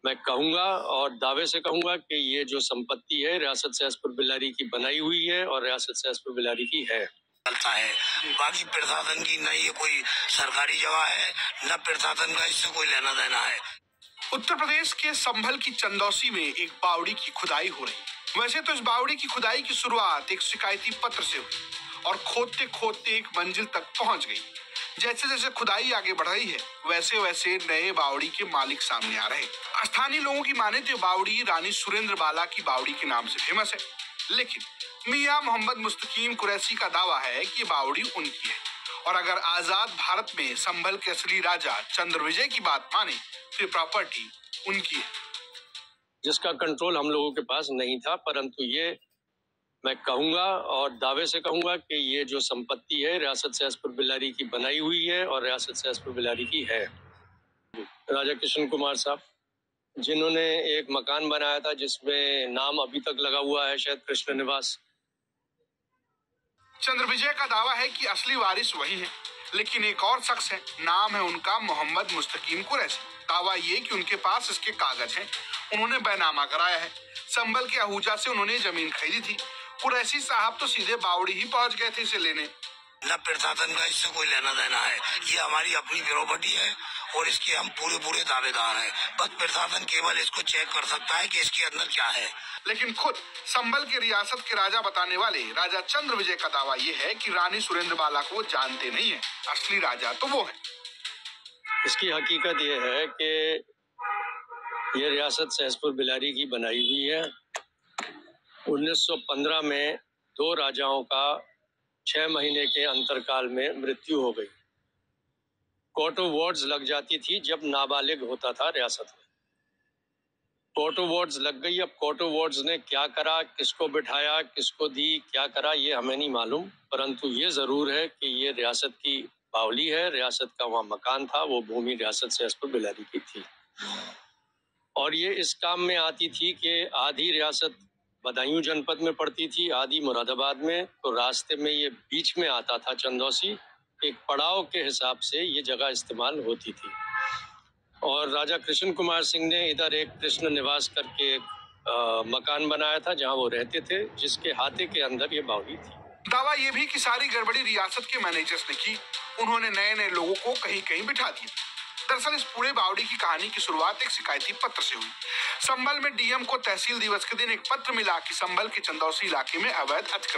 मैं कहूंगा और दावे से कहूंगा कि ये जो संपत्ति है रियासत सहसपुर बिलारी की बनाई हुई है और रियासत सहसपुर बिलारी की है। चलता है, बाकी प्रशासन की न ये कोई सरकारी जगह है न प्रशासन का इससे कोई लेना देना है। उत्तर प्रदेश के संभल की चंदौसी में एक बावड़ी की खुदाई हो रही। वैसे तो इस बावड़ी की खुदाई की शुरुआत एक शिकायती पत्र से हुई और खोदते खोदते एक मंजिल तक पहुंच गई। जैसे जैसे खुदाई आगे बढ़ रही है वैसे वैसे नए बावड़ी के मालिक सामने आ रहे। स्थानीय लोगों की माने तो बावड़ी रानी सुरेंद्र बाला की बावड़ी के नाम से फेमस है, लेकिन मियां मोहम्मद मुस्तकीम कुरैशी का दावा है कि ये बावड़ी उनकी है और अगर आजाद भारत में संभल के असली राजा चंद्र विजय की बात माने तो ये प्रॉपर्टी उनकी है, जिसका कंट्रोल हम लोगों के पास नहीं था। परंतु ये मैं कहूंगा और दावे से कहूंगा कि ये जो संपत्ति है रियासत सहसपुर बिलारी की बनाई हुई है और रियासत सहसपुर बिलारी की है। राजा कृष्ण कुमार साहब जिन्होंने एक मकान बनाया था जिसमें नाम अभी तक लगा हुआ है शायद कृष्ण निवास। चंद्र विजय का दावा है कि असली वारिस वही है, लेकिन एक और शख्स है, नाम है उनका मोहम्मद मुस्तकीम कुरैशी। दावा ये कि उनके पास इसके कागज हैं, उन्होंने बैनामा कराया है। संभल के आहूजा से उन्होंने जमीन खरीदी थी। कुरैशी साहब तो सीधे बावड़ी ही पहुंच गए थे इसे लेने। न प्रशासन का इससे कोई लेना देना है, ये हमारी अपनी प्रॉपर्टी है और इसके हम पूरे दावेदार हैं। बस प्रशासन केवल इसको चेक कर सकता है कि इसके अंदर क्या है। लेकिन खुद संभल के रियासत के राजा बताने वाले राजा चंद्र विजय का दावा ये है कि रानी सुरेंद्र बाला को वो जानते नहीं है, असली राजा तो वो है। इसकी हकीकत ये है कि ये रियासत सहसपुर बिलारी की बनाई हुई है। 1915 में 2 राजाओं का 6 महीने के अंतरकाल में मृत्यु हो गई। कोर्ट ऑफ वार्ड्स लग जाती थी जब नाबालिग होता था रियासत में। कोर्ट ऑफ वार्ड्स लग गई। अब कोर्ट ऑफ वार्ड्स ने क्या करा, किसको बिठाया, किसको दी, क्या करा, ये हमें नहीं मालूम। परंतु ये जरूर है कि ये रियासत की बावली है, रियासत का वहाँ मकान था, वो भूमि रियासत सहसपुर बिलारी की थी। और ये इस काम में आती थी कि आधी रियासत बदायूं जनपद में पड़ती थी, आधी मुरादाबाद में। तो रास्ते में ये बीच में आता था चंदौसी, एक पड़ाव के हिसाब से ये जगह इस्तेमाल होती थी। और राजा कृष्ण कुमार सिंह ने इधर एक कृष्ण निवास करके एक मकान बनाया था जहां वो रहते थे, जिसके हाथे के अंदर ये बावड़ी थी। दावा ये भी कि सारी गड़बड़ी रियासत के मैनेजर्स ने की। उन्होंने नए नए लोगों को कहीं कहीं बिठा दिया। दरअसल इस पूरे बावड़ी की कहानी की शुरुआत एक शिकायती पत्र से हुई। संभल में डीएम को तहसील दिवस के दिन एक पत्र मिला कि संभल के चंदौसी इलाके में अवैध अतिक्रमण